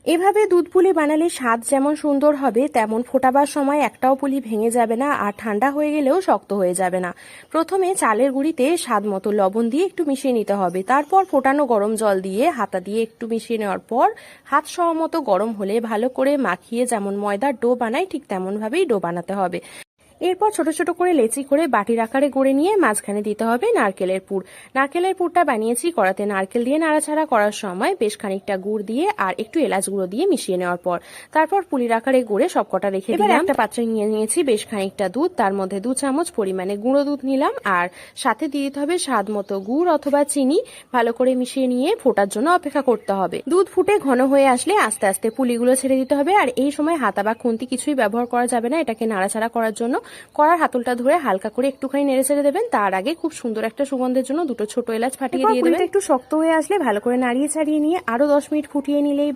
এভাবে দুধ পুলি বানালে স্বাদ যেমন সুন্দর হবে, তেমন ফোটাবার সময় একটাও পুলি ভেঙে যাবে না, আর ঠান্ডা হয়ে গেলেও শক্ত হয়ে যাবে না। প্রথমে চালের গুঁড়িতে স্বাদ মতো লবণ দিয়ে একটু মিশিয়ে নিতে হবে। তারপর ফোটানো গরম জল দিয়ে হাতা দিয়ে একটু মিশিয়ে নেওয়ার পর হাত সহ মতো গরম হলে ভালো করে মাখিয়ে যেমন ময়দার ডো বানাই ঠিক তেমন ভাবেই ডো বানাতে হবে। এরপর ছোট ছোট করে লেচি করে বাটির আকারে গড়ে নিয়ে মাঝখানে দিতে হবে নারকেলের পুর। নারকেলের পুরটা বানিয়েছি কড়াতে নারকেল দিয়ে নাড়াচাড়া করার সময় বেশ খানিকটা গুড় দিয়ে আর একটু এলাচ গুঁড়ো দিয়ে মিশিয়ে নেওয়ার পর তারপর পুলির আকারে গড়ে সবকটা রেখে দিলাম। একটা পাত্রে নিয়ে নিয়েছি বেশ খানিকটা দুধ, তার মধ্যে 2 চামচ পরিমাণে গুঁড়ো দুধ নিলাম, আর সাথে দিয়ে দিতে হবে স্বাদ মতো গুড় অথবা চিনি। ভালো করে মিশিয়ে নিয়ে ফোটার জন্য অপেক্ষা করতে হবে। দুধ ফুটে ঘন হয়ে আসলে আস্তে আস্তে পুলিগুলো ছেড়ে দিতে হবে, আর এই সময় হাতা বা খুন্তি কিছুই ব্যবহার করা যাবে না এটাকে নাড়াচাড়া করার জন্য। কড়ার হাতলটা ধরে হালকা করে একটুখানি নেড়ে ছেড়ে দেবেন। তার আগে খুব সুন্দর একটা সুগন্ধের জন্য 2টো ছোট এলাচ ফাটিয়ে দিয়ে দেবেন। একটু শক্ত হয়ে আসলে ভালো করে নাড়িয়ে ছাড়িয়ে নিয়ে আরো 10 মিনিট ফুটিয়ে নিলেই